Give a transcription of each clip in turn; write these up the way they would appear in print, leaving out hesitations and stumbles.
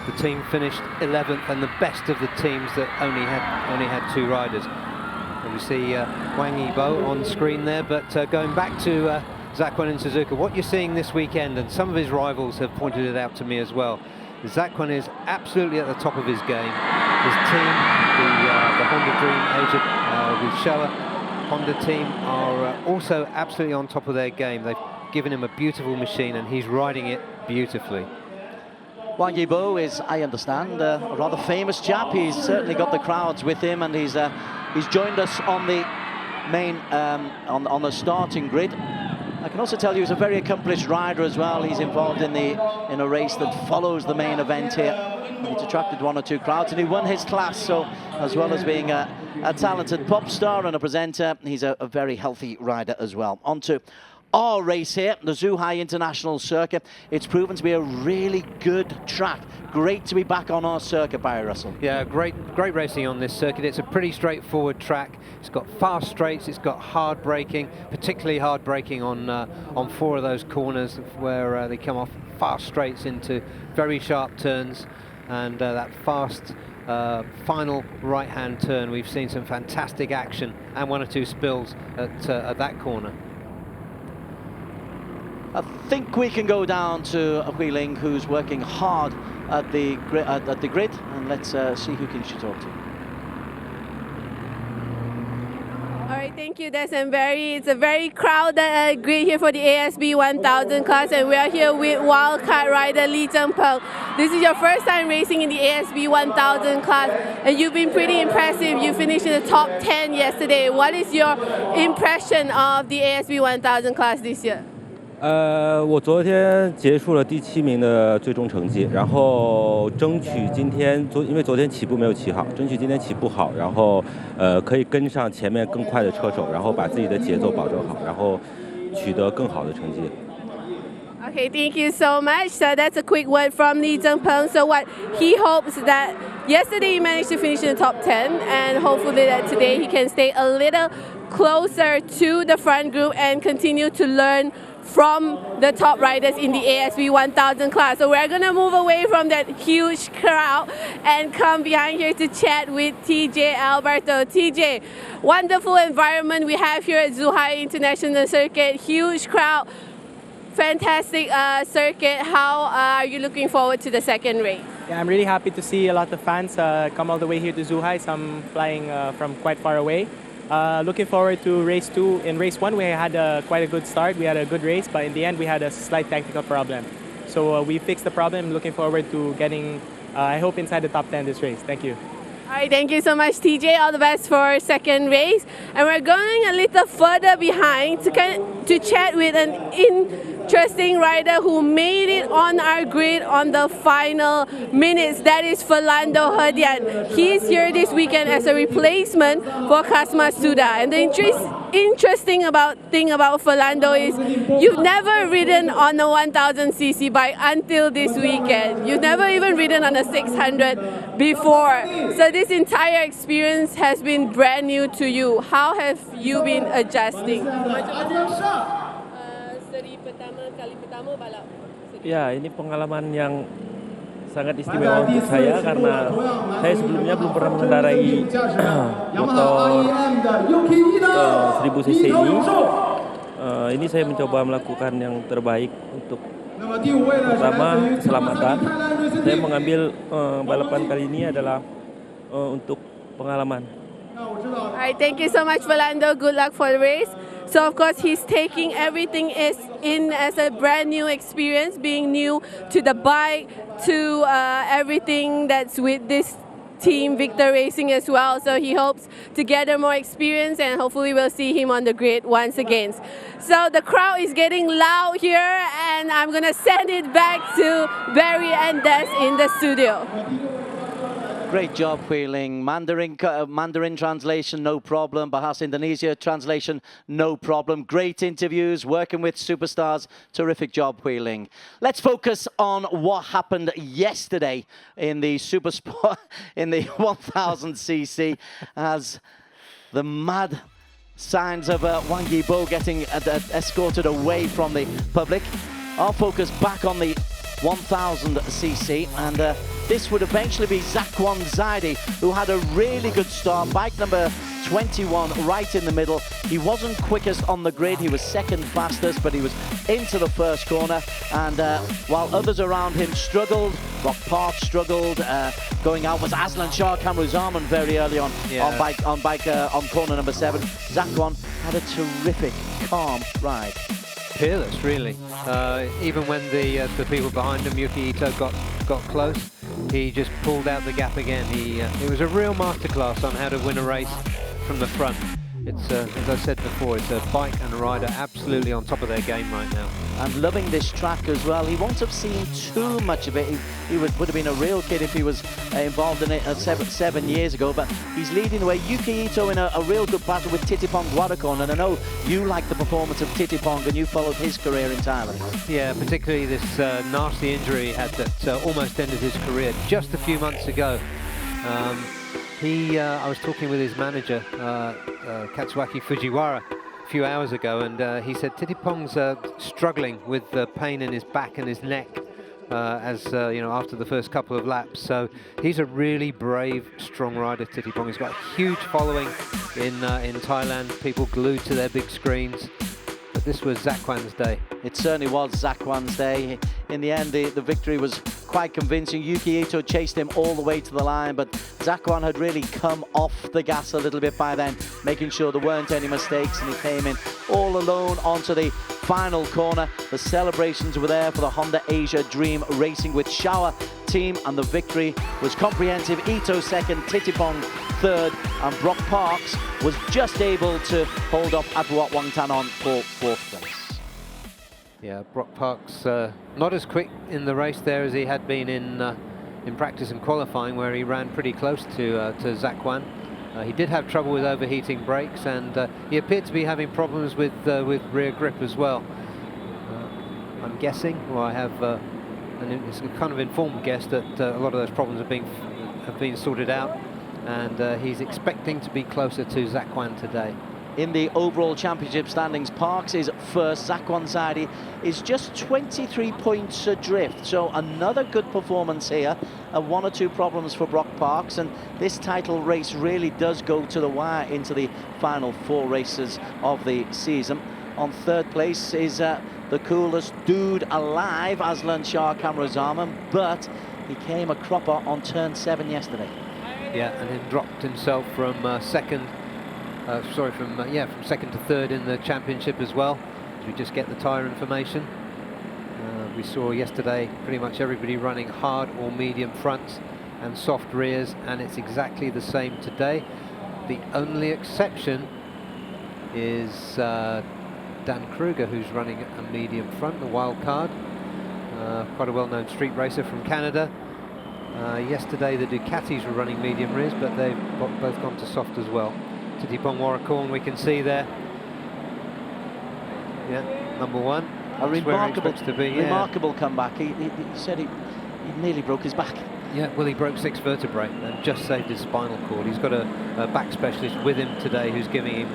the team finished 11th, and the best of the teams that only had 2 riders. And we see Wang Yibo on screen there, but going back to Zhaquan and Suzuka, what you're seeing this weekend, and some of his rivals have pointed it out to me as well, Zhaquan is absolutely at the top of his game. His team, the Honda Dream Asia with Showa Honda team, are also absolutely on top of their game. They've given him a beautiful machine and he's riding it beautifully. Wang Yibo is, I understand, a rather famous chap. He's certainly got the crowds with him, and he's joined us on the main on the starting grid. I can also tell you he's a very accomplished rider as well. He's involved in a race that follows the main event here. He's attracted 1 or 2 crowds, and he won his class. So, as well as being a talented pop star and a presenter, he's a very healthy rider as well. On to our race here, the Zhuhai International Circuit. It's proven to be a really good track. Great to be back on our circuit, Barry Russell. Yeah, great racing on this circuit. It's a pretty straightforward track. It's got fast straights, it's got hard braking, particularly hard braking on 4 of those corners where they come off fast straights into very sharp turns, and that fast final right-hand turn. We've seen some fantastic action and 1 or 2 spills at that corner. I think we can go down to Hui Ling, who's working hard at the grid, and let's see who can she talk to. All right, thank you, Des and Barry. It's a very crowded grid here for the ASB1000 class, and we are here with wildcard rider Li Zhengpeng. This is your first time racing in the ASB1000 class, and you've been pretty impressive. You finished in the top 10 yesterday. What is your impression of the ASB1000 class this year? 我昨天结束了第7名的最终成绩，然后争取今天因为昨天起步没有起好，争取今天起步好，然后可以跟上前面更快的车手，然后把自己的节奏保证好，然后取得更好的成绩。 Okay, thank you so much. So that's a quick word from Li Zhengpeng. So what he hopes that yesterday he managed to finish in the top 10, and hopefully that today he can stay a little closer to the front group and continue to learn from the top riders in the ASB1000 class. So we're going to move away from that huge crowd and come behind here to chat with TJ Alberto. TJ, wonderful environment we have here at Zhuhai International Circuit, huge crowd, fantastic circuit. How are you looking forward to the second race? Yeah, I'm really happy to see a lot of fans come all the way here to Zhuhai, some flying from quite far away. Looking forward to race 2. In race 1, we had quite a good start. We had a good race, but in the end, we had a slight technical problem. So we fixed the problem. Looking forward to getting, I hope, inside the top 10 this race. Thank you. All right, thank you so much, TJ. All the best for second race. And we're going a little further behind to chat with an interesting rider who made it on our grid on the final minutes. That is Falando Hodgman. He's here this weekend as a replacement for Kasma Suda. And the interesting thing about Falando is you've never ridden on a 1000cc bike until this weekend. You've never even ridden on a 600 before. So this entire experience has been brand new to you. How have you been adjusting? Ya, ini pengalaman yang sangat istimewa untuk saya karena saya sebelumnya belum pernah mengendarai motor 1000cc ini. Ini saya mencoba melakukan yang terbaik untuk pertama keselamatan. Saya mengambil balapan kali ini adalah untuk pengalaman. All right, thank you so much, Falando. Good luck for the race. So, of course, he's taking everything in as a brand new experience, being new to the bike, to everything that's with this team, Victor Racing as well. So he hopes to gather more experience, and hopefully we'll see him on the grid once again. So the crowd is getting loud here, and I'm going to send it back to Barry and Des in the studio. Great job, Hui Ling. Mandarin translation, no problem. Bahasa Indonesia translation, no problem. Great interviews, working with superstars. Terrific job, Hui Ling. Let's focus on what happened yesterday in the Super Sport, in the 1000cc, as the mad signs of Wang Yibo getting escorted away from the public. Our focus back on the 1000cc, and this would eventually be Zakwan Zaidi, who had a really good start. Bike number 21 right in the middle. He wasn't quickest on the grid, he was second fastest, but he was into the first corner, and while others around him struggled, Brock Park struggled, going out was Aslan Shah Kamruzaman very early on, on corner number 7. Zakwan had a terrific, calm ride. Peerless, really. Even when the people behind him, Yuki Ito, got close, he just pulled out the gap again. It was a real masterclass on how to win a race from the front. It's, as I said before, it's a bike and a rider absolutely on top of their game right now. And loving this track as well. He won't have seen too much of it. He would have been a real kid if he was involved in it 7 years ago, but he's leading the way. Yuki Ito in a real good battle with Titipong Guadakon, and I know you like the performance of Titipong and you followed his career in Thailand. Yeah, particularly this nasty injury he had that almost ended his career just a few months ago. I was talking with his manager, Katsuaki Fujiwara, a few hours ago, and he said Titipong's struggling with pain in his back and his neck after the first couple of laps. So he's a really brave, strong rider, Titipong. He's got a huge following in Thailand, people glued to their big screens. But this was Zakwan's day. It certainly was Zakwan's day. In the end, the victory was quite convincing. Yuki Ito chased him all the way to the line, but Zakwan had really come off the gas a little bit by then, making sure there weren't any mistakes, and he came in all alone onto the final corner. The celebrations were there for the Honda Asia Dream Racing with Shower team, and the victory was comprehensive. Ito second, Titipong third, and Brock Parks was just able to hold off Apuat Wangtanon for fourth place. Yeah, Brock Parks not as quick in the race there as he had been in practice and qualifying, where he ran pretty close to Zakwan. He did have trouble with overheating brakes, and he appeared to be having problems with rear grip as well. I'm guessing, or I have, and it's a kind of informed guess, that a lot of those problems have been sorted out, and he's expecting to be closer to Zakwan today. In the overall championship standings, Parks is first. Zakwan Zaidi is just 23 points adrift, so another good performance here. 1 or 2 problems for Brock Parks, and this title race really does go to the wire into the final 4 races of the season. On third place is the coolest dude alive, Aslan Shah Kamruzaman, but he came a cropper on turn 7 yesterday. Yeah, and then dropped himself from second. From second to third in the championship as well. As we just get the tyre information. We saw yesterday pretty much everybody running hard or medium fronts and soft rears, and it's exactly the same today. The only exception is Dan Kruger, who's running a medium front, the wild card. Quite a well-known street racer from Canada. Yesterday the Ducatis were running medium rears, but they've both gone to soft as well. Titipong Warakorn, we can see there. Yeah, number 1. A remarkable yeah. comeback. He said he nearly broke his back. Yeah, well, he broke 6 vertebrae and just saved his spinal cord. He's got a back specialist with him today who's giving him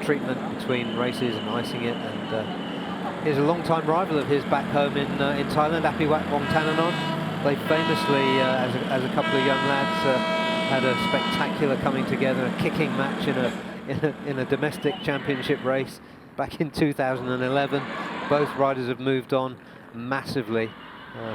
treatment between races and icing it. And here's a long-time rival of his back home in Thailand, Apiwat Wongtananon. They famously, as a couple of young lads, had a spectacular coming together, a kicking match in a domestic championship race back in 2011. Both riders have moved on massively.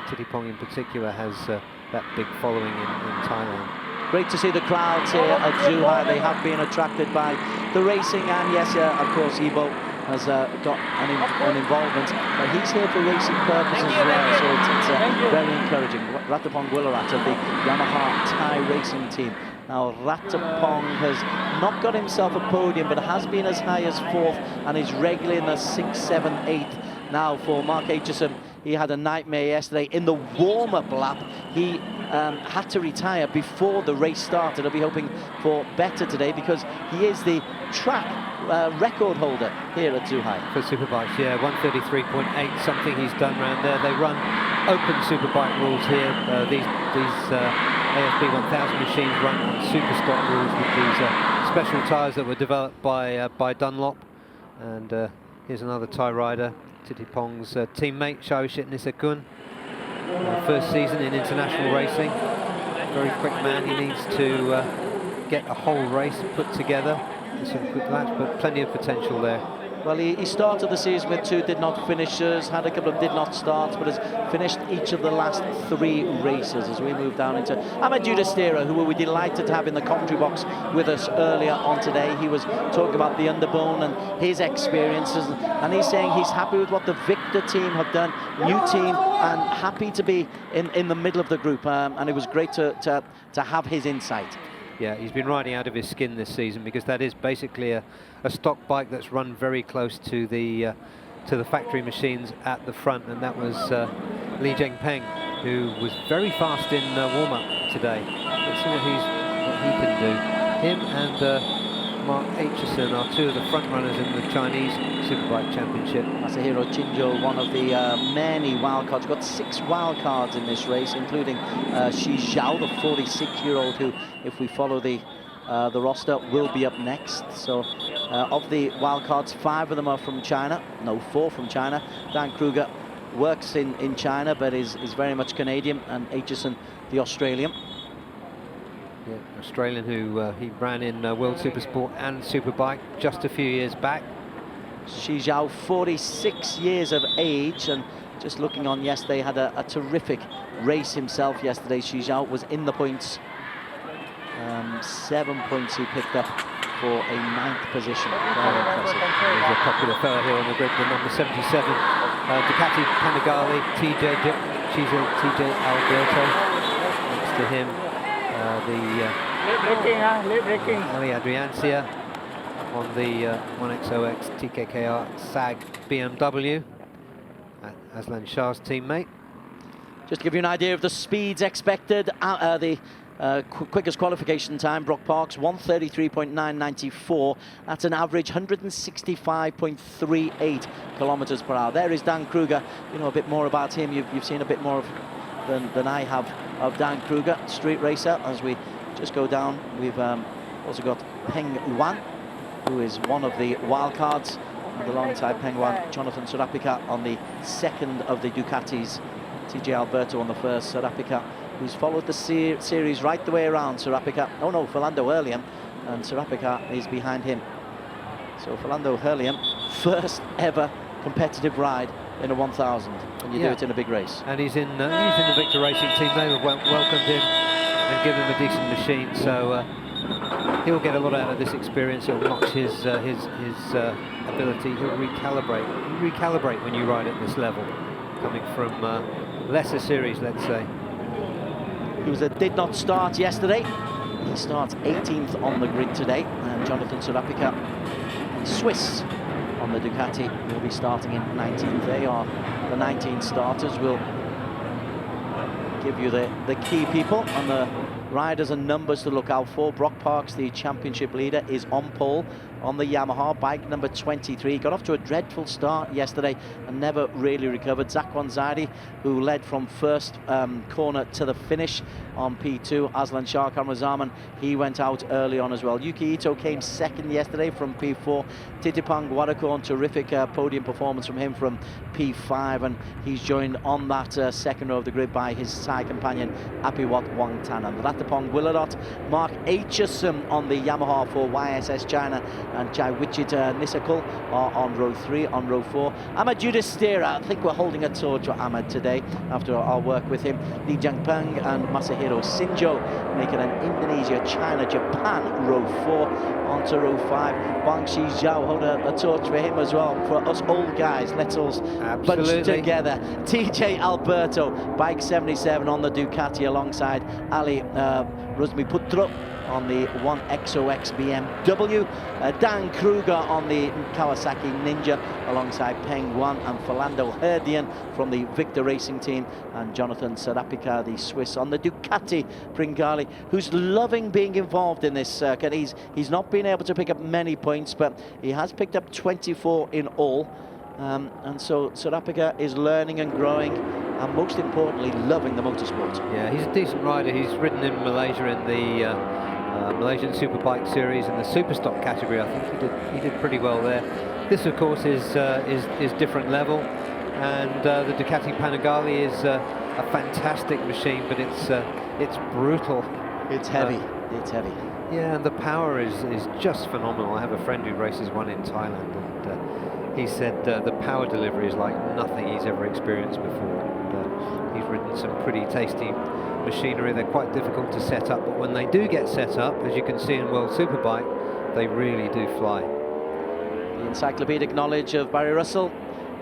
Titipong in particular has that big following in Thailand. Great to see the crowds here at Zhuhai. They have been attracted by the racing, and yes, of course, Ibo has got an involvement, but he's here for racing purposes as well, so it's very encouraging. Ratapong Willarat of the Yamaha Thai racing team. Now Ratapong has not got himself a podium, but has been as high as 4th and is regularly in the 6th, 7th, 8th now for Mark Aitchison. He had a nightmare yesterday. In the warm-up lap, he had to retire before the race started. I'll be hoping for better today because he is the track record holder here at Zhuhai. For Superbikes, yeah, 133.8 something he's done around there. They run open Superbike rules here. These ASB1000 machines run on Superstock rules with these special tyres that were developed by Dunlop. And here's another Thai rider, Titipong's teammate, Shawishit Nisakun. First season in international racing. Very quick man. He needs to get a whole race put together. Some good laps, but plenty of potential there. Well, he started the season with 2 did-not finishers, had a couple of did-not starts, but has finished each of the last 3 races as we move down into Amadou Destera, who we were delighted to have in the commentary box with us earlier on today. He was talking about the underbone and his experiences, and he's saying he's happy with what the Victor team have done, new team, and happy to be in the middle of the group, and it was great to have his insight. Yeah, he's been riding out of his skin this season, because that is basically a stock bike that's run very close to the factory machines at the front, and that was Li Zhengpeng, who was very fast in warm-up today. Let's see what he can do. Him and Mark Aitchison are 2 of the front runners in the Chinese Superbike Championship. Masahiro Chinjo, one of the many wildcards, got 6 wildcards in this race, including Shi Zhao, the 46-year-old, who, if we follow the roster, will be up next. So of the wildcards, 5 of them are from China. No, 4 from China. Dan Kruger works in China, but is very much Canadian, and Aitchison, the Australian. Yeah, Australian, who he ran in World Supersport and Superbike just a few years back. Shi Zhao, 46 years of age, and just looking on yesterday, had a terrific race himself yesterday. Shi Zhao was in the points. 7 points he picked up for a 9th position. Very impressive. There's a popular fella here on the grid, the number 77, Ducati Panigale, TJ Alberto. Next to him, Ali Adriancia on the 1XOX TKKR SAG BMW, Aslan Shah's teammate. Just to give you an idea of the speeds expected, the quickest qualification time, Brock Parks, 1:33.994. That's an average 165.38 kilometers per hour. There is Dan Kruger. You know a bit more about him. You've seen a bit more than I have of Dan Kruger, street racer. As we just go down, we've also got Peng Yuan, who is one of the wildcards. And alongside Peng Yuan, Jonathan Serapika on the 2nd of the Ducatis, TJ Alberto on the 1st, Serapika, who's followed the series right the way around. Serapika, oh no, Falando Hodgman, and Serapika is behind him. So Falando Hodgman, first ever competitive ride in a 1000, and you do it in a big race. And he's in the Victor Racing team. They have welcomed him and given him a decent machine, so he'll get a lot out of this experience. It'll notch his ability. He'll recalibrate when you ride at this level, coming from lesser series, let's say. He did not start yesterday. He starts 18th on the grid today, and Jonathan Serapika, Swiss on the Ducati, will be starting in 19th. They are the 19 starters. We'll give you the key people and the riders and numbers to look out for. Brock Parks, the championship leader, is on pole on the Yamaha, bike number 23. Got off to a dreadful start yesterday and never really recovered. Zakwan Zaidi, who led from first corner to the finish on P2. Aslan Shah Kamrazaman, he went out early on as well. Yuki Ito came 2nd yesterday from P4. Titipang Wadakorn, terrific podium performance from him from P5, and he's joined on that 2nd row of the grid by his side companion Apiwat Wangtanan. Ratapong Willadot, Mark Aitchison on the Yamaha for YSS China, and Chai Wichita Nisakul are on row 3. On row 4, Amadou Destera. I think we're holding a torch for Ahmad today after our work with him. Li Zhengpeng and Masahiro Chinjo making an Indonesia, China, Japan row 4. Onto row 5, Wang Shi Zhao, hold a torch for him as well. For us old guys, let's all bunch together. TJ Alberto, bike 77 on the Ducati alongside Ali Ruzmi Putro on the 1XOX BMW. Dan Kruger on the Kawasaki Ninja alongside Peng Yuan and Falando Hodgman from the Victor Racing team, and Jonathan Serapika, the Swiss, on the Ducati Panigale, who's loving being involved in this circuit. He's not been able to pick up many points, but he has picked up 24 in all. And so Serapika is learning and growing, and most importantly, loving the motorsport. Yeah, he's a decent rider. He's ridden in Malaysia in the Malaysian Superbike Series in the Superstock category. I think he did pretty well there. This, of course, is different level, and the Ducati Panigale is a fantastic machine, but it's brutal. It's heavy. It's heavy. Yeah, and the power is just phenomenal. I have a friend who races one in Thailand, and he said the power delivery is like nothing he's ever experienced before. And, he's ridden some pretty tasty machinery. They're quite difficult to set up, but when they do get set up, as you can see in World Superbike, they really do fly. The encyclopedic knowledge of Barry Russell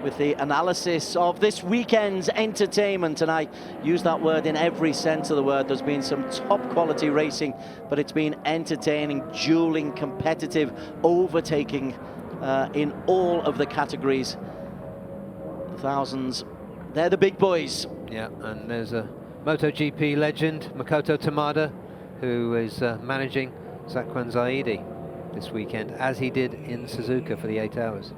with the analysis of this weekend's entertainment, and I use that word in every sense of the word. There's been some top quality racing, but it's been entertaining, dueling, competitive, overtaking in all of the categories. The thousands, they're the big boys. Yeah, and there's a MotoGP legend, Makoto Tamada, who is managing Zakwan Zaidi this weekend, as he did in Suzuka for the 8 hours.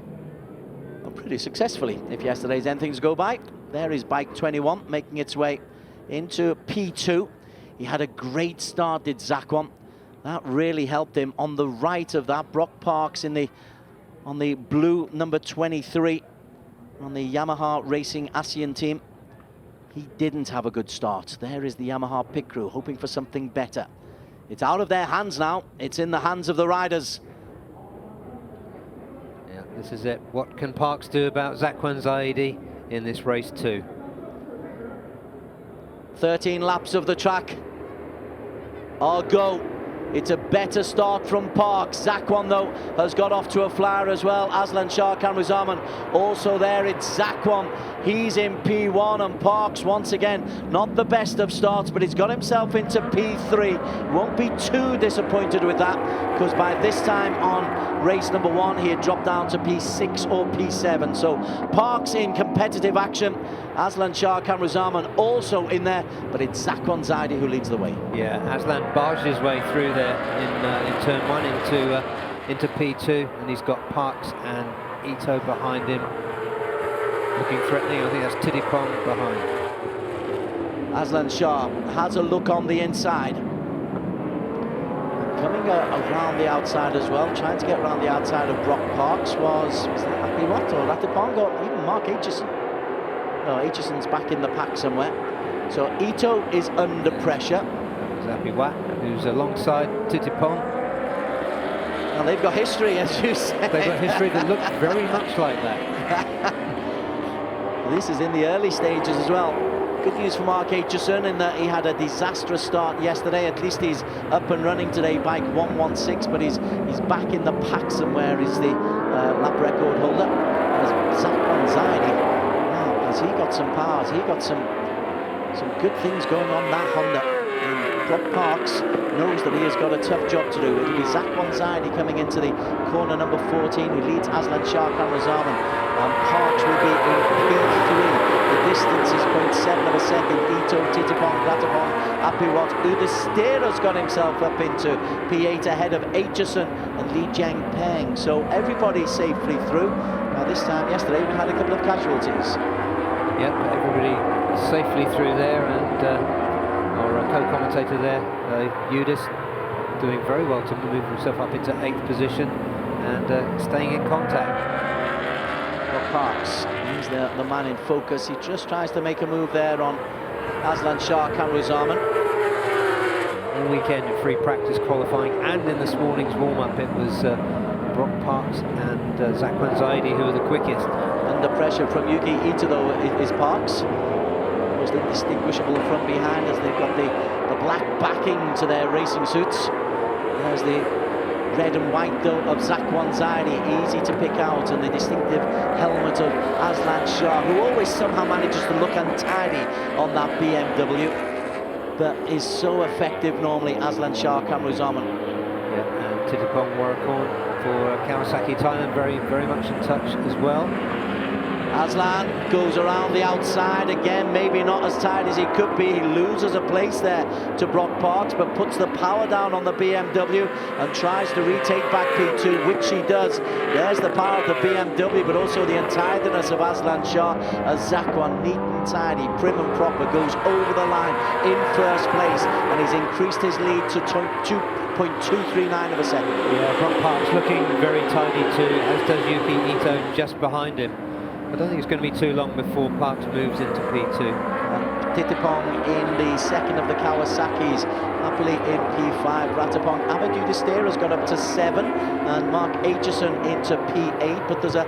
Well, pretty successfully, if yesterday's anything's go by. There is bike 21 making its way into P2. He had a great start, did Zakwan. That really helped him. On the right of that, Brock Parks on the blue number 23 on the Yamaha Racing ASEAN team. He didn't have a good start. There is the Yamaha pit crew hoping for something better. It's out of their hands now. It's in the hands of the riders. Yeah, this is it. What can Parks do about Zakwan Zaidi in this race too? 13 laps of the track. I'll go. It's a better start from Parks. Zakwan, though, has got off to a flyer as well. Aslan Shah Kamruzaman also there. It's Zakwan. He's in P1, and Parks, once again, not the best of starts, but he's got himself into P3. Won't be too disappointed with that, because by this time on race number 1, he had dropped down to P6 or P7. So Parks in competitive action. Aslan Shah Kamruzaman also in there, but it's Zakwan Zaidi who leads the way. Yeah, Aslan barged his way through there in turn 1 into P2, and he's got Parks and Ito behind him, looking threatening. I think that's Tidipong behind. Aslan Shah has a look on the inside. Coming around the outside as well, trying to get around the outside of Brock Parks was that Apiwat or Ratipong, or even Mark Aitchison? No, Aitchison's back in the pack somewhere. So Ito is under pressure. Apiwat, who's alongside Tidipong. Now they've got history, as you say. They've got history that looks very much like that. This is in the early stages as well. Good news for Mark Aitchison in that he had a disastrous start yesterday. At least he's up and running today, bike 116, but he's back in the pack somewhere. He's the lap record holder. As Zakwan Zaidi, wow, has he got some powers? He got some good things going on that Honda. And Brock Parks knows that he has got a tough job to do. It'll be Zakwan Zaidi coming into the corner number 14, who leads Aslan Shah Kamruzaman. And Parks will be in P3. The distance is 0.7 of a second. Ito, Tidipong, Ratipong, Apiwat. Udestero's got himself up into P8 ahead of Aitchison and Li Jiangpeng. So everybody's safely through. Now this time, yesterday, we had a couple of casualties. Yep, everybody safely through there, and our co-commentator there, Udis, doing very well to move himself up into 8th position and staying in contact. Parks, he's the man in focus. He just tries to make a move there on Aslan Shah Kamruzaman. All weekend in free practice qualifying and in this morning's warm-up, it was Brock Parks and Zakwan Zaidi who were the quickest. Under pressure from Yuki Ito, though, is Parks. Almost indistinguishable from behind as they've got the black backing to their racing suits. There's the red and white, though, of Zakwan Zaidi, easy to pick out, and the distinctive helmet of Aslan Shah, who always somehow manages to look untidy on that BMW, but is so effective normally, Aslan Shah Kamruzaman. Yeah, and Tidipong Warrakorn for Kawasaki Thailand, very much in touch as well. Aslan goes around the outside again, maybe not as tight as he could be. He loses a place there to Brock Parks, but puts the power down on the BMW and tries to retake back P2, which he does. There's the power of the BMW, but also the untidiness of Aslan Shah, as Zakwan, neat and tidy, prim and proper, goes over the line in first place, and he's increased his lead to 2.239 of a second. Yeah, Brock Parks looking very tidy too, as does Yuki Ito just behind him. I don't think it's going to be too long before Parks moves into P2. Titipong in the second of the Kawasaki's, happily in P5. Ratapong, Amadou Distera's got up to 7, and Mark Aitchison into P8, but there's a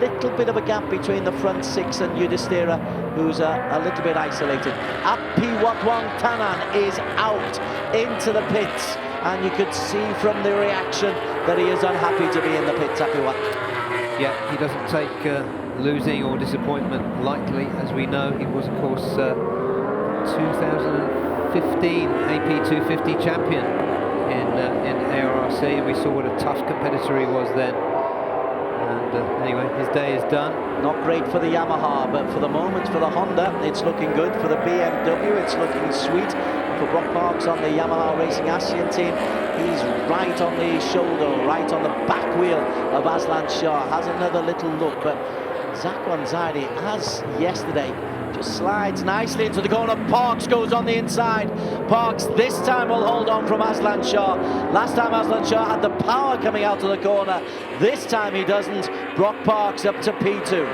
little bit of a gap between the front 6 and Udistera, who's a little bit isolated. Api Watwang Tanan is out into the pits, and you could see from the reaction that he is unhappy to be in the pits, Api Wat. Yeah, he doesn't take losing or disappointment lightly, as we know. He was, of course, 2015 AP250 champion in ARRC. We saw what a tough competitor he was then. And anyway, his day is done. Not great for the Yamaha, but for the moment, for the Honda, it's looking good. For the BMW, it's looking sweet. For Brock Parks on the Yamaha Racing ASEAN team, he's right on the shoulder, right on the back wheel of Aslan Shah. Has another little look, but Zakwan Zaidi, as yesterday, just slides nicely into the corner. Parks goes on the inside. Parks this time will hold on from Aslan Shah. Last time Aslan Shah had the power coming out of the corner. This time he doesn't. Brock Parks up to P2.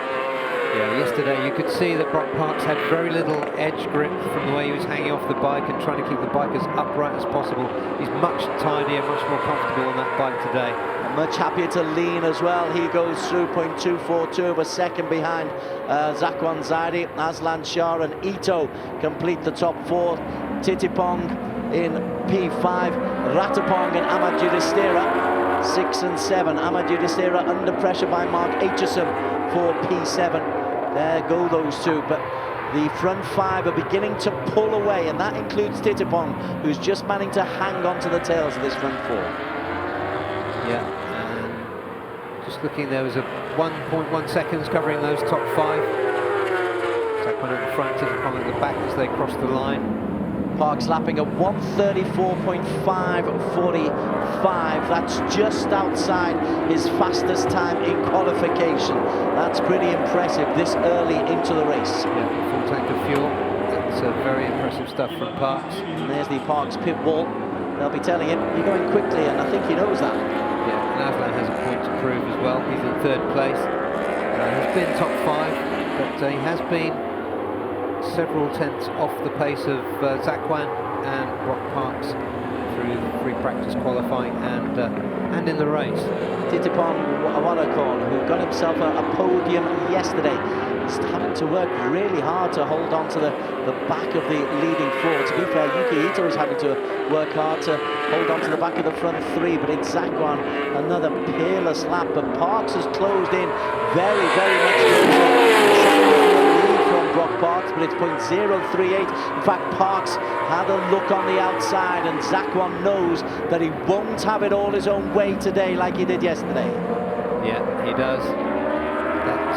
Yeah, yesterday you could see that Brock Parks had very little edge grip from the way he was hanging off the bike and trying to keep the bike as upright as possible. He's much tidier, much more comfortable on that bike today. And much happier to lean as well. He goes through 0.242 of a second behind Zakwan Zaidi. Aslan Shah and Ito complete the top 4. Titipong in P5. Ratapong and Amadou Distera 6 and 7. Amadou Distera under pressure by Mark Aitchison for P7. There go those two, but the front 5 are beginning to pull away, and that includes Titipong, who's just managing to hang on to the tails of this front 4. Yeah, and just looking, there was a 1.1 seconds covering those top 5. Zakwan at the front, Titipong at the back as they cross the line. Parks lapping at 1:34.545. That's just outside his fastest time in qualification. That's pretty impressive this early into the race. Yeah, full tank of fuel. That's very impressive stuff from Parks. And there's the Parks pit wall. They'll be telling him, you're going quickly, and I think he knows that. Yeah, and Aslan has a point to prove as well. He's in 3rd place. He's been top 5, but he has been several tenths off the pace of Zakwan and Brock Parks through free practice qualifying and in the race. Titipong Awarakorn, who got himself a podium yesterday, is having to work really hard to hold on to the back of the leading 4. To be fair, Yuki Ito is having to work hard to hold on to the back of the front 3, but it's Zakwan, another peerless lap, but Parks has closed in very, very much from Brock Parks, but it's 0.038. In fact, Parks had a look on the outside, and Zakwan knows that he won't have it all his own way today like he did yesterday. Yeah, he does.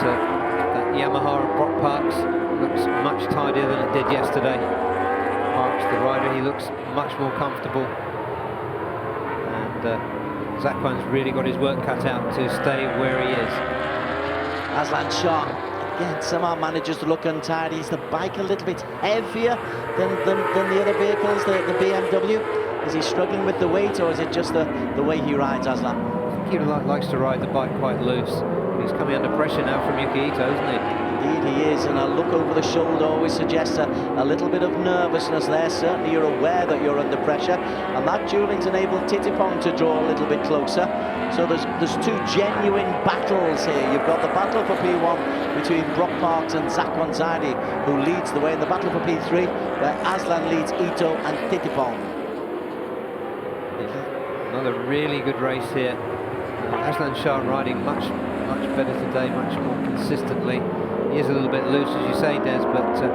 That Yamaha of Brock Parks looks much tidier than it did yesterday. Parks, the rider, he looks much more comfortable. And Zakwan's really got his work cut out to stay where he is. Aslan Shah, again, somehow manages to look untidy. Is the bike a little bit heavier than the other vehicles, the BMW? Is he struggling with the weight, or is it just the way he rides, Aslan? I think he likes to ride the bike quite loose. He's coming under pressure now from Yuki Ito, isn't he? Indeed he is, and a look over the shoulder always suggests a little bit of nervousness there. Certainly you're aware that you're under pressure, and that dueling's enabled Titipong to draw a little bit closer. So there's 2 genuine battles here. You've got the battle for P1 between Brock Parks and Zakwan Zaidi, who leads the way in the battle for P3, where Aslan leads Ito and Titipong. Another really good race here. Aslan Shah riding much better today, much more consistently. He is a little bit loose, as you say, Des, but he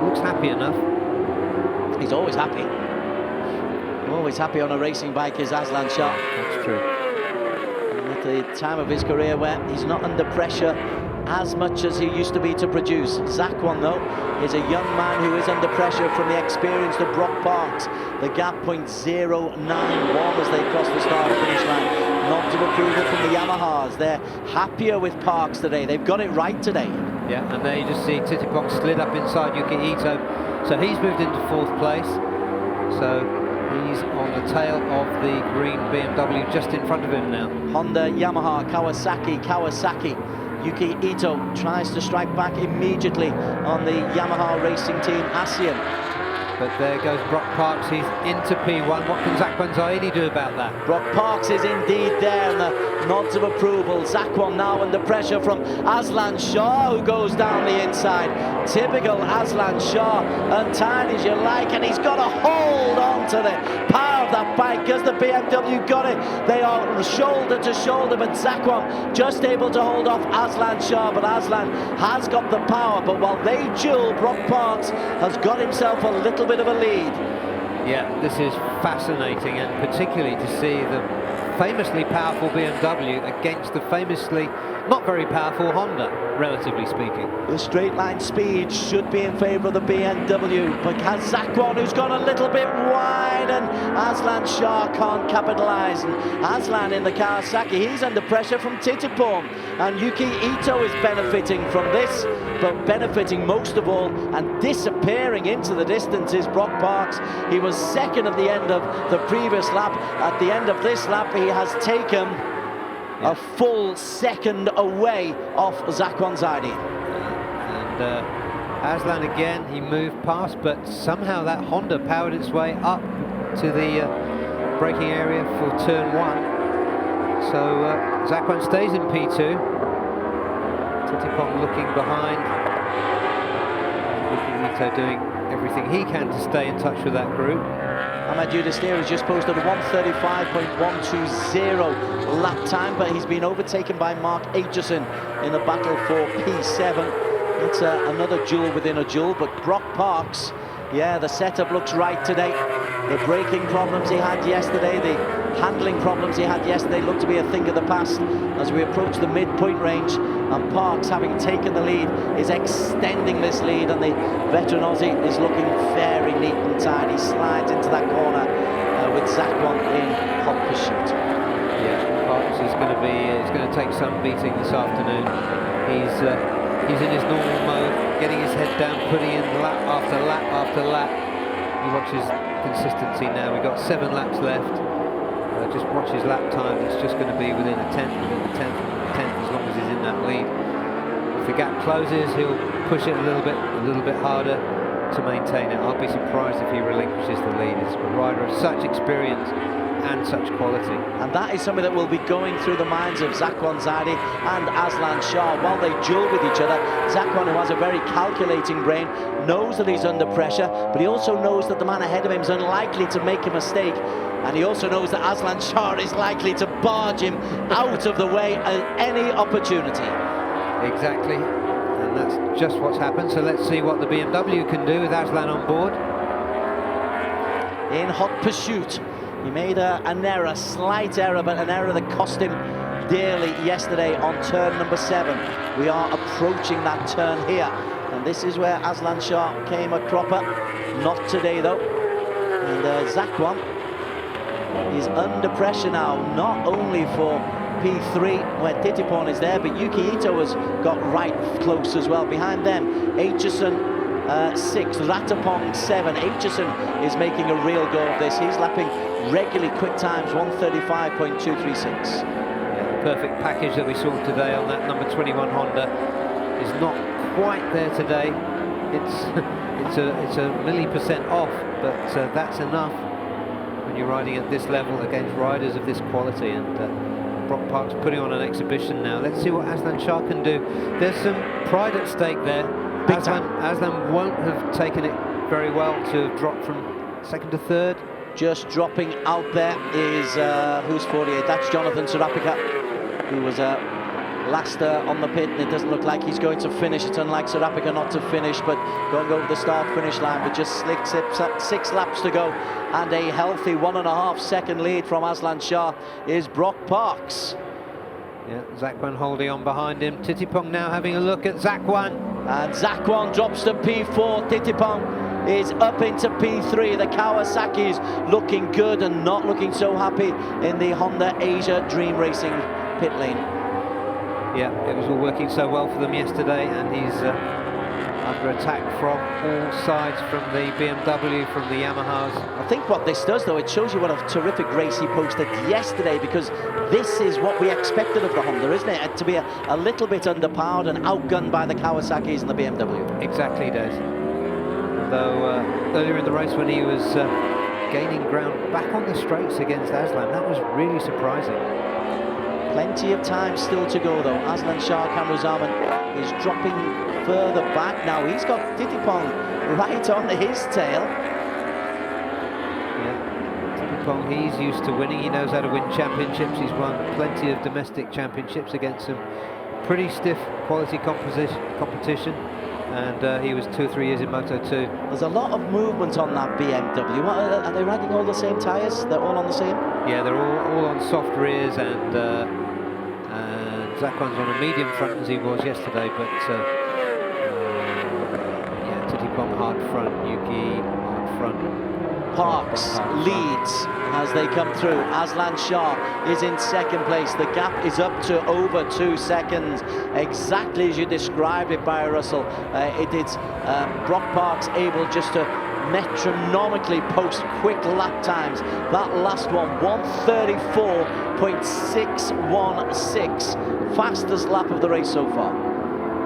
looks happy enough. He's always happy. Always happy on a racing bike is Aslan Shah. That's true. And at the time of his career where he's not under pressure as much as he used to be to produce. Zakwan, though, is a young man who is under pressure from the experience of Brock Parks. The gap 0.091 as they cross the start-finish line. Not to approval from the Yamahas. They're happier with Parks today. They've got it right today. Yeah, and there you just see Titipong slid up inside Yuki Ito. So he's moved into 4th place. So he's on the tail of the green BMW just in front of him now. Honda, Yamaha, Kawasaki. Yuki Ito tries to strike back immediately on the Yamaha Racing Team ASEAN. But there goes Brock Parks, he's into P1. What can Zakwan Zaidi do about that? Brock Parks is indeed there, and the nods of approval. Zakwan now under pressure from Aslan Shah, who goes down the inside. Typical Aslan Shah, untied as you like, and he's got to hold on to the power of that bike because the BMW got it. They are shoulder to shoulder, but Zakwan just able to hold off Aslan Shah, but Aslan has got the power. But while they duel, Brock Parks has got himself a little bit of a lead. Yeah, this is fascinating, and particularly to see the famously powerful BMW against the famously not very powerful Honda, relatively speaking. The straight line speed should be in favour of the BMW, but has Zakwan, who's gone a little bit wide, and Aslan Shah can't capitalise. And Aslan in the Kawasaki, he's under pressure from Titipon, and Yuki Ito is benefiting from this, but benefiting most of all and disappearing into the distance is Brock Parks. He was second at the end of the previous lap. At the end of this lap, he has taken a full second away off Zakwan Zaidi. And Aslan again, he moved past, but somehow that Honda powered its way up to the braking area for turn 1. So Zakwan stays in P2. Titipong looking behind. Yuki Ito doing everything he can to stay in touch with that group. Ahmed Yudhisthira has just posted a 1:35.120 lap time, but he's been overtaken by Mark Aitchison in a battle for P7. It's another duel within a duel, but Brock Parks, yeah, the setup looks right today. The braking problems he had yesterday, the handling problems he had yesterday look to be a thing of the past as we approach the midpoint range, and Parks, having taken the lead, is extending this lead, and the veteran Aussie is looking very neat and tidy. He slides into that corner with Zakwan in hot pursuit. Yeah, Parks is going to be, he's going to take some beating this afternoon. He's in his normal mode, getting his head down, putting in lap after lap after lap. You watch his consistency now. We've got 7 laps left. Just watch his lap time. It's just going to be within a tenth, as long as he's in that lead. If the gap closes, he'll push it a little bit harder to maintain it. I'll be surprised if he relinquishes the lead. He's a rider of such experience and such quality. And that is something that will be going through the minds of Zakwan Zaidi and Aslan Shah while they duel with each other. Zakwan, who has a very calculating brain, knows that he's under pressure, but he also knows that the man ahead of him is unlikely to make a mistake. And he also knows that Aslan Shah is likely to barge him out of the way at any opportunity. Exactly, and that's just what's happened. So let's see what the BMW can do with Aslan on board. In hot pursuit, he made an error, slight error, but an error that cost him dearly yesterday on turn number 7. We are approaching that turn here, and this is where Aslan Shah came a cropper. Not today though. And Zakwan is under pressure now, not only for P3 where Titipon is there, but Yuki Ito has got right close as well. Behind them, Aitchison 6, Ratapong 7. Aitchison is making a real go of this. He's lapping regularly quick times, 1:35.236. Yeah, perfect package that we saw today on that number 21 Honda is not quite there today. It's a milli% off, but that's enough when you're riding at this level against riders of this quality. And Brock Parks putting on an exhibition now. Let's see what Aslan Shah can do. There's some pride at stake there. Aslan won't have taken it very well to have dropped from 2nd to 3rd. Just dropping out there is who's 48? That's Jonathan Serapika, who was last on the pit, and it doesn't look like he's going to finish. It's unlike Serapika not to finish, but going over the start-finish line with just 6 laps to go, and a healthy 1.5 second lead from Aslan Shah is Brock Parks. Yeah, Zakwan holding on behind him. Titipong now having a look at Zakwan. And Zakwan drops to P4. Titipong is up into P3. The Kawasaki's looking good and not looking so happy in the Honda Asia Dream Racing pit lane. Yeah, it was all working so well for them yesterday, and he's under attack from all sides, from the BMW, from the Yamahas. I think what this does, though, it shows you what a terrific race he posted yesterday, because this is what we expected of the Honda, isn't it? To be a little bit underpowered and outgunned by the Kawasaki's and the BMW. Exactly, Des. Though earlier in the race when he was gaining ground back on the straights against Aslan, that was really surprising. Plenty of time still to go, though. Aslan Shah Kamruzaman is dropping further back now. He's got Titipong right on his tail. Yeah, Titipong, he's used to winning. He knows how to win championships. He's won plenty of domestic championships against some pretty stiff quality competition. And he was 2 or 3 years in Moto2. There's a lot of movement on that BMW. Are they riding all the same tyres? They're all on the same? Yeah, they're all on soft rears, and Zaquan's on a medium front as he was yesterday, but yeah, Titipong hard front, Yuki hard front. Parks leads as they come through. Aslan Shah is in second place. The gap is up to over 2 seconds, exactly as you described it, Barry Russell. It is Brock Parks able just to metronomically post quick lap times. That last one, 1:34.616, fastest lap of the race so far.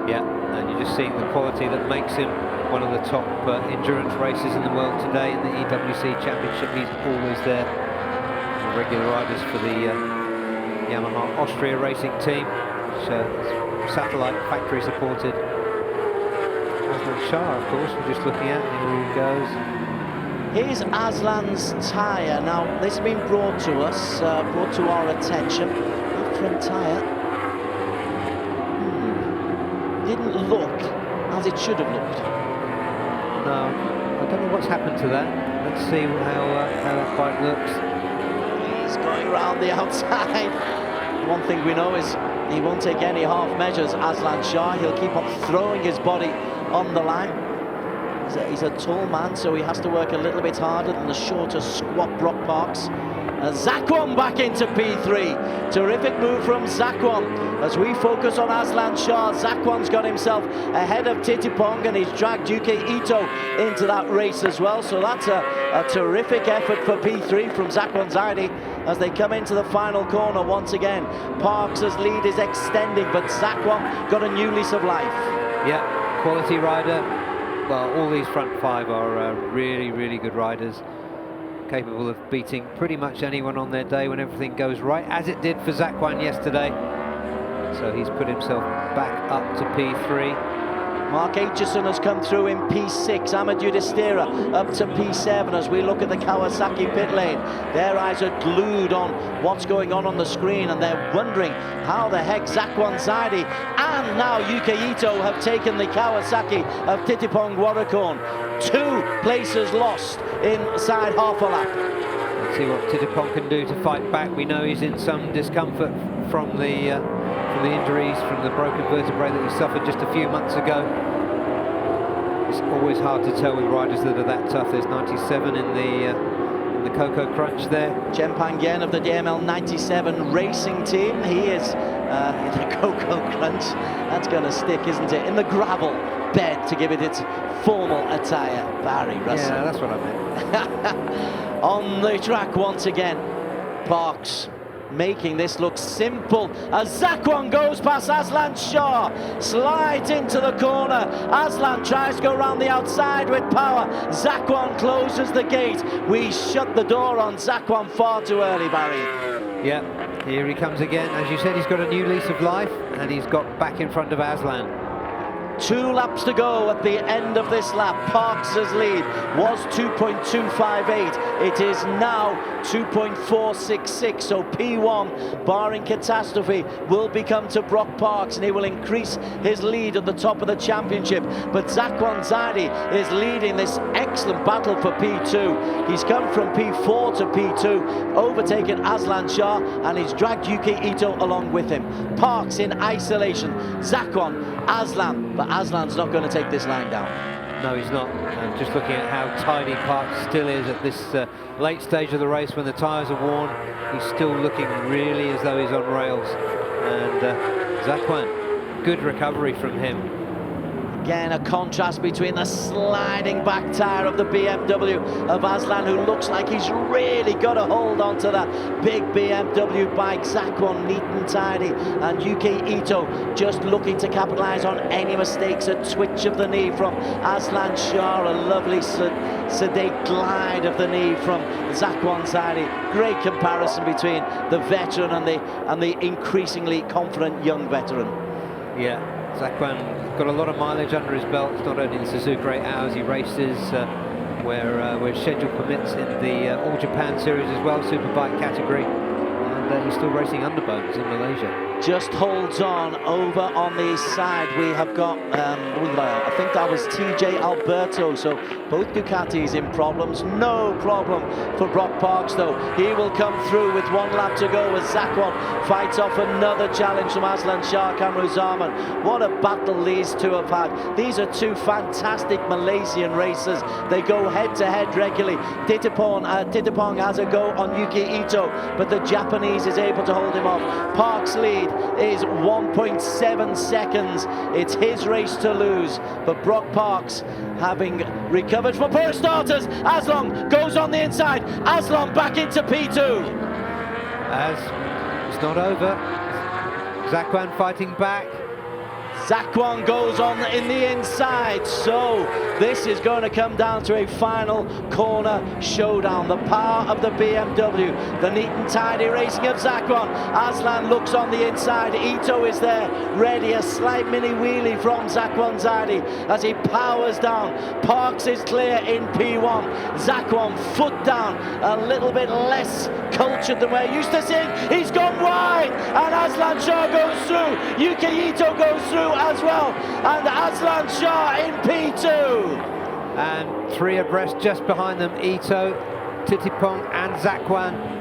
Yeah, and you're just seeing the quality that makes him one of the top endurance racers in the world today. In the EWC Championship, he's always there. The regular riders for the Yamaha Austria Racing team, which is satellite factory supported. Aslan Shah, of course, we're just looking at. Here he goes. Here's Aslan's tyre. Now, this has been brought to us, brought to our attention. That front tyre didn't look as it should have looked. No, I don't know what's happened to that. Let's see how that bike looks. He's going around the outside. One thing we know is he won't take any half measures, Aslan Shah. He'll keep on throwing his body on the line. He's a tall man, so he has to work a little bit harder than the shorter, squat Brock Parks. Zaquan back into P3. Terrific move from Zaquan. As we focus on Aslan Shah, Zaquan's got himself ahead of Titipong, and he's dragged Yuki Ito into that race as well. So that's a terrific effort for P3 from Zaquan Zaidi as they come into the final corner once again. Parks' lead is extending, but Zaquan got a new lease of life. Yeah, quality rider. Well, all these front five are really, really good riders, capable of beating pretty much anyone on their day when everything goes right, as it did for Zaquan yesterday. So he's put himself back up to P3. Mark Aitchison has come through in P6. Amadou Destira up to P7 as we look at the Kawasaki pit lane. Their eyes are glued on what's going on the screen, and they're wondering how the heck Zaquan Zaidi and now Yuki Ito have taken the Kawasaki of Titipong Warracorn. 2 places lost inside half a lap. Let's see what Titipong can do to fight back. We know he's in some discomfort from the injuries, from the broken vertebrae that he suffered just a few months ago. It's always hard to tell with riders that are that tough. There's 97 in the Coco Crunch there. Chempang Yen of the DML 97 racing team. He is in the Coco Crunch. That's going to stick, isn't it? In the gravel bed to give it its formal attire. Barry Russell. Yeah, that's what I meant. On the track once again, Parks making this look simple as Zaquan goes past Aslan Shah, slides into the corner. Aslan tries to go around the outside with power. Zaquan closes the gate. We shut the door on Zaquan far too early, Barry. Yeah, here he comes again. As you said, he's got a new lease of life, and he's got back in front of Aslan. 2 laps to go at the end of this lap. Parks' lead was 2.258. It is now 2.466. So P1, barring catastrophe, will become to Brock Parks, and he will increase his lead at the top of the championship. But Zaquan Zaidi is leading this excellent battle for P2. He's come from P4 to P2, overtaken Aslan Shah, and he's dragged Yuki Ito along with him. Parks in isolation. Zaquan, Aslan, but Aslan's not going to take this line down. No, he's not. And just looking at how tiny Parks still is at this late stage of the race when the tyres are worn, he's still looking really as though he's on rails. And Zaquan, good recovery from him. Again, a contrast between the sliding back tyre of the BMW of Aslan, who looks like he's really got a hold onto that big BMW bike. Zaquan neat and tidy, and Yuki Ito just looking to capitalise on any mistakes. A twitch of the knee from Aslan Shah, a lovely sedate glide of the knee from Zaquan Zaidi. Great comparison between the veteran and the increasingly confident young veteran. Yeah, Zaquan got a lot of mileage under his belt, not only in Suzuka 8 Hours, he races where schedule permits in the All Japan Series as well, Superbike category, and he's still racing underbones in Malaysia. Just holds on over on the side. We have got, I think that was TJ Alberto, so both Ducatis in problems. No problem for Brock Parks though. He will come through with 1 lap to go as Zaquan fights off another challenge from Aslan Shah Kamruzaman. What a battle these two have had. These are two fantastic Malaysian racers. They go head to head regularly. Titipong has a go on Yuki Ito, but the Japanese is able to hold him off. Parks' lead is 1.7 seconds. It's his race to lose, but Brock Parks, having recovered from poor starters, Aslan goes on the inside. Aslan back into P2. As it's not over, Zaquan fighting back. Zaquan goes on in the inside, so this is going to come down to a final corner showdown. The power of the BMW, the neat and tidy racing of Zaquan. Aslan looks on the inside, Ito is there, ready, a slight mini wheelie from Zaquan Zaidi as he powers down. Parks is clear in P1, Zaquan foot down, a little bit less cultured than we're used to seeing. He's gone wide, and Aslan Shah goes through, Yuki Ito goes through as well, and Aslan Shah in P2. And 3 abreast just behind them, Ito, Titipong and Zaquan.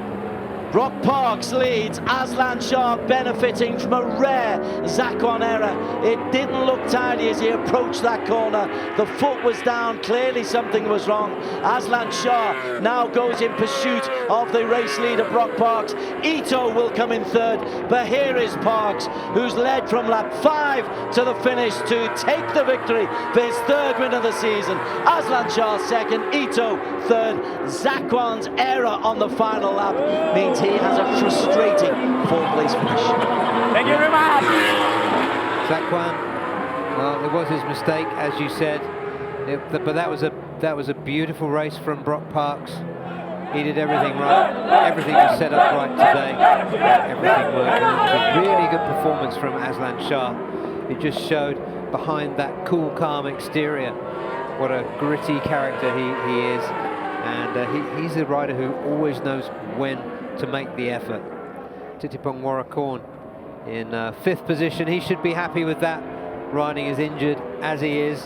Brock Parks leads, Aslan Shah benefiting from a rare Zaquan error. It didn't look tidy as he approached that corner. The foot was down, clearly something was wrong. Aslan Shah now goes in pursuit of the race leader, Brock Parks. Ito will come in third, but here is Parks, who's led from lap 5 to the finish to take the victory for his 3rd win of the season. Aslan Shah second, Ito third. Zaquan's error on the final lap means he has a frustrating 4th place finish. Thank you very much. Zaquan, well, it was his mistake, as you said, but that was a beautiful race from Brock Parks. He did everything right. Everything was set up right today. Everything worked. It was a really good performance from Aslan Shah. It just showed behind that cool, calm exterior what a gritty character he is, and he's a rider who always knows when to make the effort. Titipong Warracorn in 5th position. He should be happy with that, riding as injured as he is.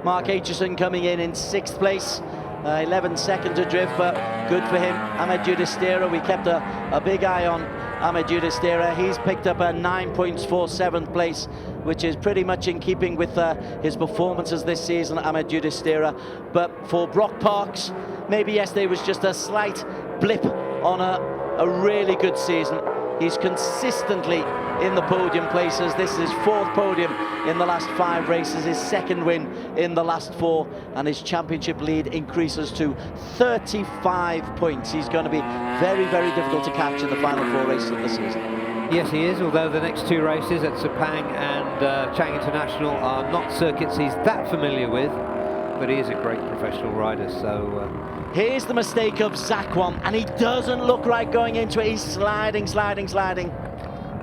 Mark Aitchison coming in 6th place. 11 seconds adrift, but good for him. Ahmed Judistera, we kept a big eye on Ahmed Judistera. He's picked up a 9 points for 7th place, which is pretty much in keeping with his performances this season, Ahmed Judistera. But for Brock Parks, maybe yesterday was just a slight blip on a really good season. He's consistently in the podium places. This is his 4th podium in the last 5 races, his 2nd win in the last 4, and his championship lead increases to 35 points. He's going to be very, very difficult to catch in the final 4 races of the season. Yes, he is, although the next 2 races at Sepang and Chang International are not circuits he's that familiar with, but he is a great professional rider, so... Here's the mistake of Zaquan, and he doesn't look right going into it. He's sliding.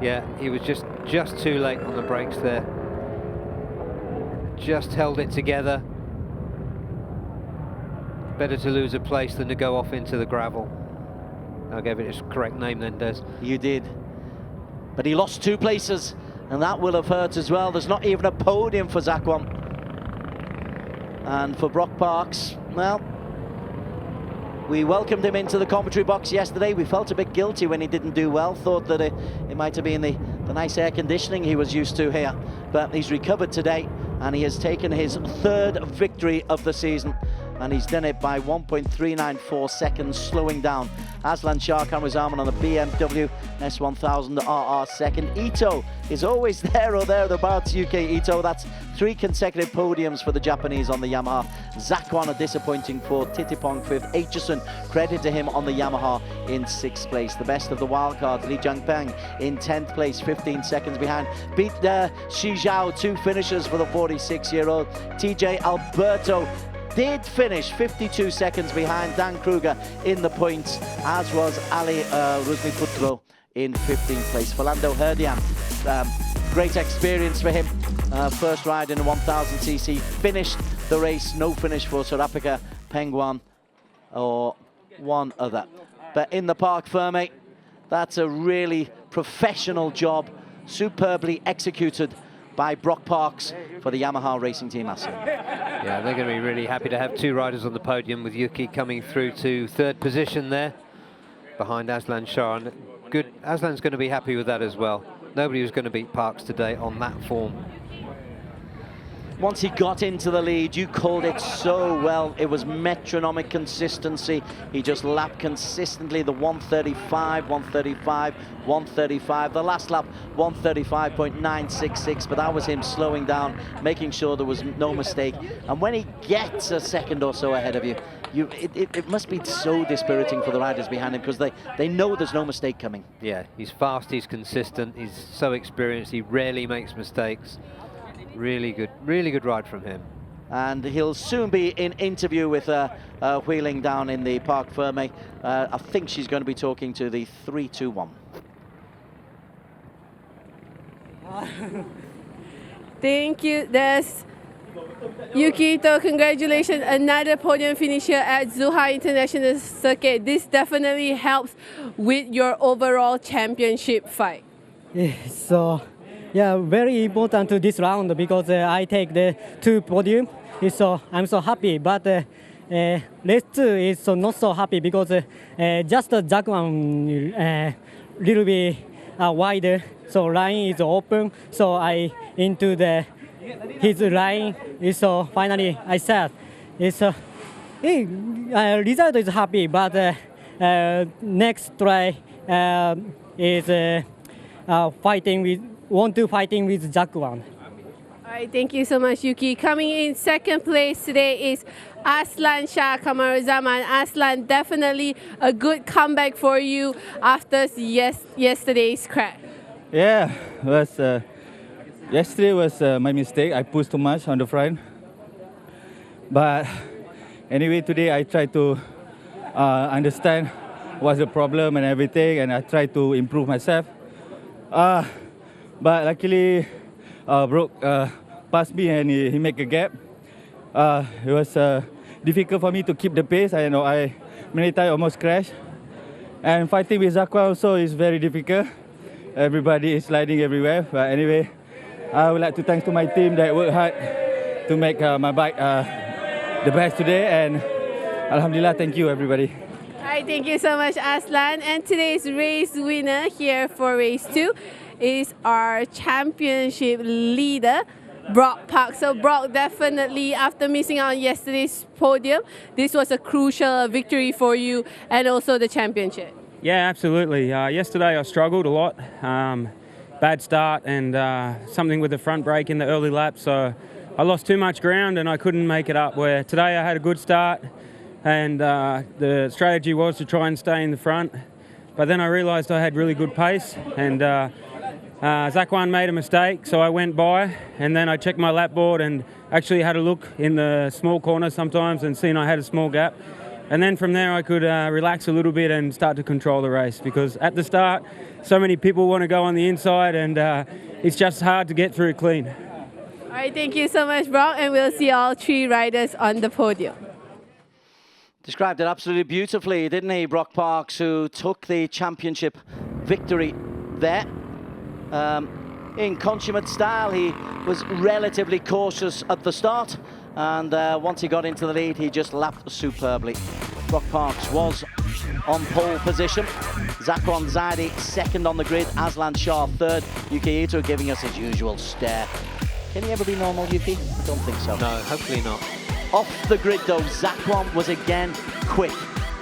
Yeah, he was just too late on the brakes there. Just held it together. Better to lose a place than to go off into the gravel. I gave it its correct name then, Des. You did. But he lost 2 places, and that will have hurt as well. There's not even a podium for Zaquan. And for Brock Parks, well, we welcomed him into the commentary box yesterday. We felt a bit guilty when he didn't do well. Thought that it might have been the nice air conditioning he was used to here. But he's recovered today, and he has taken his 3rd victory of the season. and he's done it by 1.394 seconds, slowing down Aslan Shah Kamarazaman on the BMW S1000 RR second. Ito is always there or thereabouts, UK Ito. That's 3 consecutive podiums for the Japanese on the Yamaha. Zakwan, a disappointing 4th, Titipong 5th, Aitchison, credit to him on the Yamaha in 6th place. The best of the wildcards, Li Jiangpeng in 10th place, 15 seconds behind. Beat Xi Zhao, 2 finishes for the 46-year-old. TJ Alberto did finish 52 seconds behind Dan Kruger in the points, as was Ali Rusmiputro in 15th place. Falando Hodgman, great experience for him. First ride in a 1000cc, finished the race, no finish for Sorapika, Penguin, or one other. But in the Parc Ferme, that's a really professional job, superbly executed by Brock Parks for the Yamaha racing team Asia. Yeah, they're going to be really happy to have 2 riders on the podium, with Yuki coming through to 3rd position there behind Aslan Shah. And good, Aslan's going to be happy with that as well. Nobody was going to beat Parks today on that form. Once he got into the lead, you called it so well. It was metronomic consistency. He just lapped consistently the 135, 135, 135. The last lap, 135.966, but that was him slowing down, making sure there was no mistake. And when he gets a second or so ahead of you, it must be so dispiriting for the riders behind him, because they know there's no mistake coming. Yeah, he's fast, he's consistent, he's so experienced, he rarely makes mistakes. Really good ride from him. And he'll soon be in interview with Wheeling down in the Parc Ferme. I think she's going to be talking to the 321. Thank you. That's Yuki Ito. Congratulations, another podium finish here at Zhuhai International Circuit. This definitely helps with your overall championship fight. Yeah, so yeah, very important to this round, because I take the 2 podium. So I'm so happy, but race 2 is so not so happy, because just Jack one little bit wider, so line is open, so I into his line. So finally I said it's result is happy, but next try is want to fighting with Jack one. All right, thank you so much, Yuki. Coming in 2nd place today is Aslan Shah Kamarazaman. Aslan, definitely a good comeback for you after yesterday's crash. Yeah, yesterday was my mistake. I pushed too much on the front. But anyway, today I tried to understand what's the problem and everything, and I tried to improve myself. But luckily, Brock passed me and he made a gap. It was difficult for me to keep the pace. I know many times almost crashed. And fighting with Zakwa also is very difficult. Everybody is sliding everywhere. But anyway, I would like to thank to my team that worked hard to make my bike the best today. And Alhamdulillah, thank you everybody. All right, thank you so much, Aslan. And today's race winner here for race 2 is our championship leader, Brock Parks. So Brock, definitely after missing out on yesterday's podium, this was a crucial victory for you and also the championship. Yeah, absolutely. Yesterday I struggled a lot. Bad start and something with the front brake in the early lap, so I lost too much ground and I couldn't make it up. Where today I had a good start, and the strategy was to try and stay in the front. But then I realised I had really good pace, and Zakwan made a mistake, so I went by, and then I checked my lap board and actually had a look in the small corner sometimes and seen I had a small gap. And then from there I could relax a little bit and start to control the race, because at the start so many people want to go on the inside, and it's just hard to get through clean. All right, thank you so much, Brock, and we'll see all 3 riders on the podium. Described it absolutely beautifully, didn't he, Brock Parks, who took the championship victory there. In consummate style, he was relatively cautious at the start, and once he got into the lead, he just lapped superbly. Brock Parks was on pole position. Zakwan Zaidi second on the grid, Aslan Shah third, Yuki Ito giving us his usual stare. Can he ever be normal, Yuki? I don't think so. No, hopefully not. Off the grid though, Zhuhai was again quick.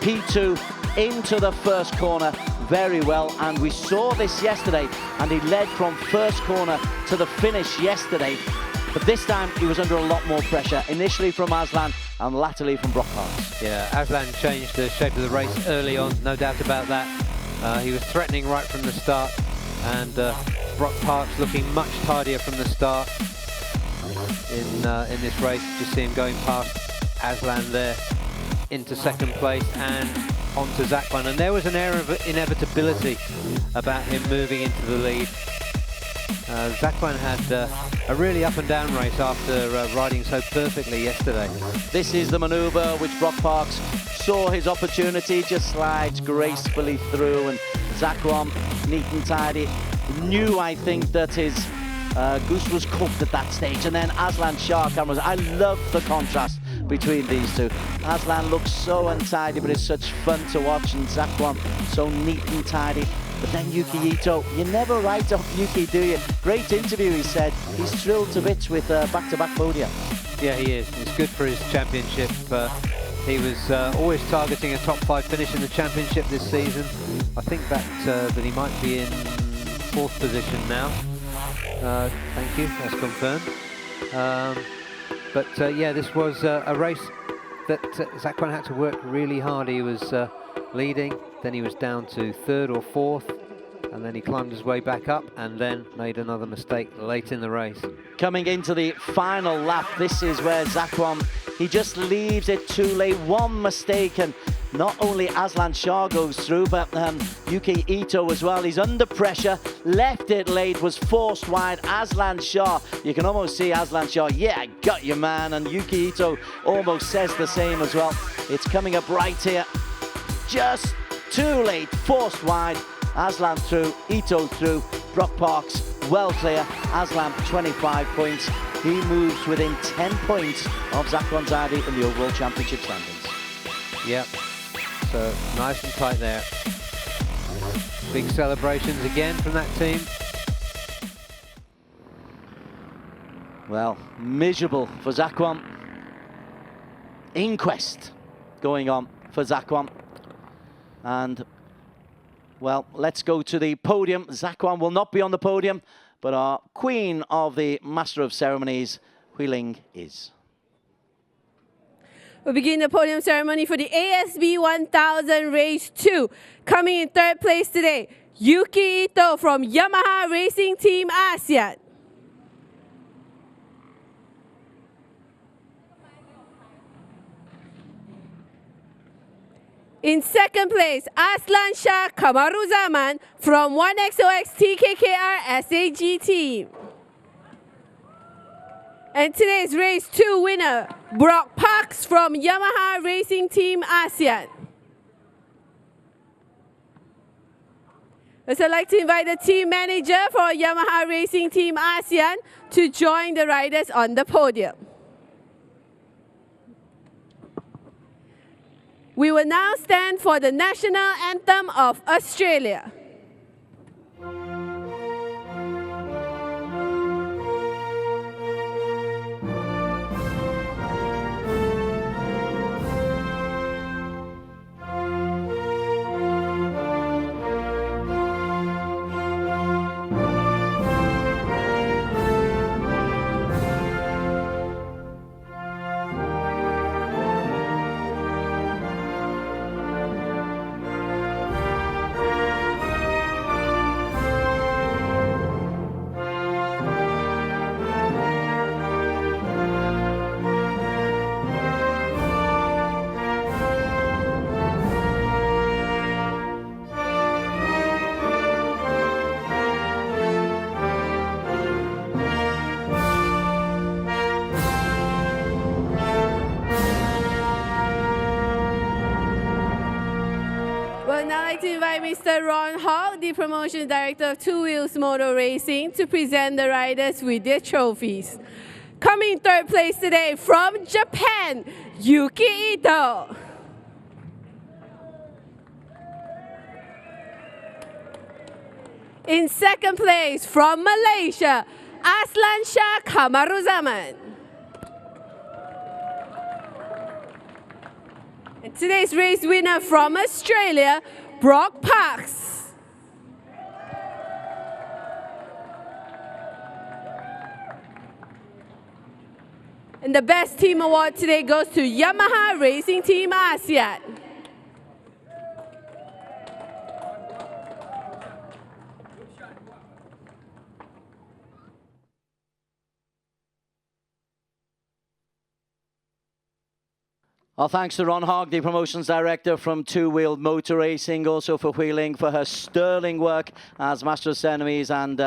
P2 into the first corner very well, and we saw this yesterday, and he led from first corner to the finish yesterday. But this time he was under a lot more pressure, initially from Aslan and latterly from Brock Parks. Yeah, Aslan changed the shape of the race early on, no doubt about that. He was threatening right from the start, and Brock Parks looking much tidier from the start in this race. Just see him going past Aslan there into second place and onto Zhuhai, and there was an air of inevitability about him moving into the lead. Zhuhai had a really up and down race after riding so perfectly yesterday. This is the manoeuvre which Brock Parks saw his opportunity, just slides gracefully through, and Zhuhai, neat and tidy, knew, I think, that his goose was cooked at that stage. And then Aslan Shah cameras. I love the contrast between these two. Aslan looks so untidy, but it's such fun to watch, and Zhuhai so neat and tidy. But then Yuki Ito, you never write off Yuki, do you? Great interview, he said. He's thrilled to bits with back-to-back podium. Yeah, he is. It's good for his championship. He was always targeting a top 5 finish in the championship this season. I think that he might be in 4th position now. Thank you, that's confirmed. But yeah, this was a race that Zhuhai had to work really hard. He was leading, then he was down to 3rd or 4th, and then he climbed his way back up and then made another mistake late in the race. Coming into the final lap, this is where Zhuhai, he just leaves it too late. One mistake, and not only Aslan Shah goes through, but Yuki Ito as well. He's under pressure, left it late, was forced wide. Aslan Shah, you can almost see Aslan Shah, yeah, I got you, man. And Yuki Ito almost says the same as well. It's coming up right here. Just too late, forced wide. Aslan through, Ito through, Brock Parks well clear. Aslan 25 points. He moves within 10 points of Zhuhai's ID in the overall championship standings. Yep, so nice and tight there. Big celebrations again from that team. Well, miserable for Zhuhai. Inquest going on for Zhuhai. And, well, let's go to the podium. Zhuhai will not be on the podium, but our queen of the Master of Ceremonies, Huiling, is. We begin the podium ceremony for the ASB1000 Race 2. Coming in 3rd place today, Yuki Ito from Yamaha Racing Team ASEAN. In 2nd place, Aslan Shah Kamaruzaman from 1XOX TKKR SAG team. And today's race 2 winner, Brock Parks from Yamaha Racing Team ASEAN. I'd like to invite the team manager for Yamaha Racing Team ASEAN to join the riders on the podium. We will now stand for the national anthem of Australia. Mr. Ron Hall, the Promotion Director of Two Wheels Motor Racing, to present the riders with their trophies. Coming 3rd place today from Japan, Yuki Ito. In 2nd place from Malaysia, Aslan Shah Kamaruzaman. Today's race winner from Australia, Brock Parks. And the best team award today goes to Yamaha Racing Team ASIAT. Our thanks to Ron Hogg, the promotions director from Two Wheel Motor Racing, also for Wheeling for her sterling work as Master of Ceremonies and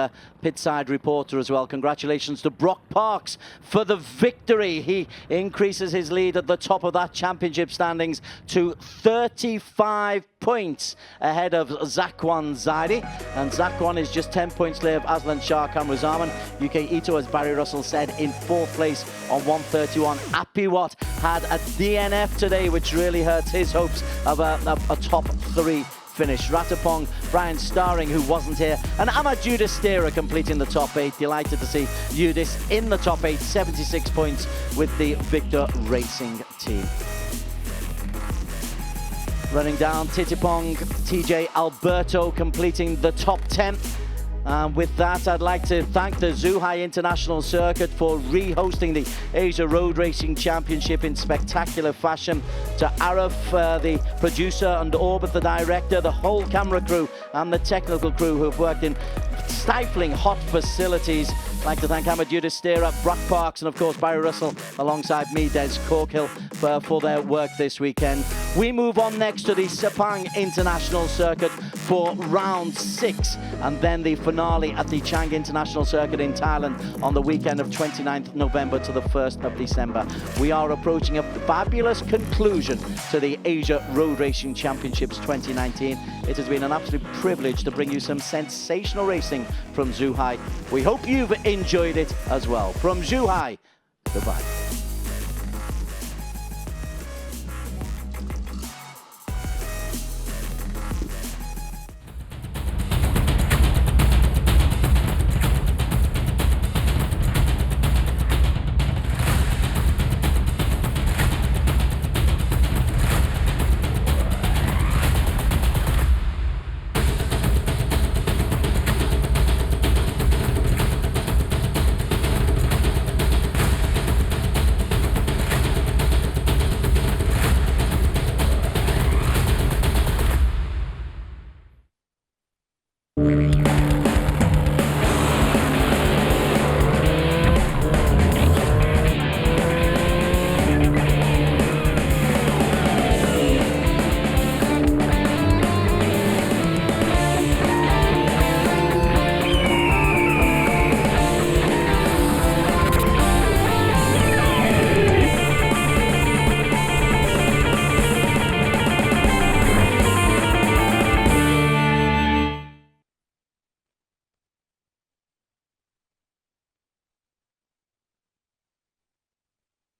pitside reporter as well. Congratulations to Brock Parks for the victory. He increases his lead at the top of that championship standings to 35 points ahead of Zakwan Zaidi. And Zakwan is just 10 points clear of Aslan Shah Kamruzaman. UK Ito, as Barry Russell said, in 4th place on 131. Apiwat had a DNF today, which really hurts his hopes of a top 3 finish. Ratapong, Brian Starring, who wasn't here, and Ahmad Udistira completing the top 8. Delighted to see Udis in the top 8, 76 points with the Victor Racing team. Running down, Titipong, TJ Alberto completing the top 10. With that, I'd like to thank the Zhuhai International Circuit for re-hosting the Asia Road Racing Championship in spectacular fashion. To Arif, the producer, and Orbit, the director, the whole camera crew and the technical crew who have worked in stifling hot facilities. I'd like to thank Ahmed Udistira, Brock Parks, and of course Barry Russell alongside me, Des Corkill, for their work this weekend. We move on next to the Sepang International Circuit for round 6, and then the finale at the Chang International Circuit in Thailand on the weekend of 29th November to the 1st of December. We are approaching a fabulous conclusion to the Asia Road Racing Championships 2019. It has been an absolute privilege to bring you some sensational racing from Zhuhai. We hope you've enjoyed it as well. From Zhuhai, goodbye.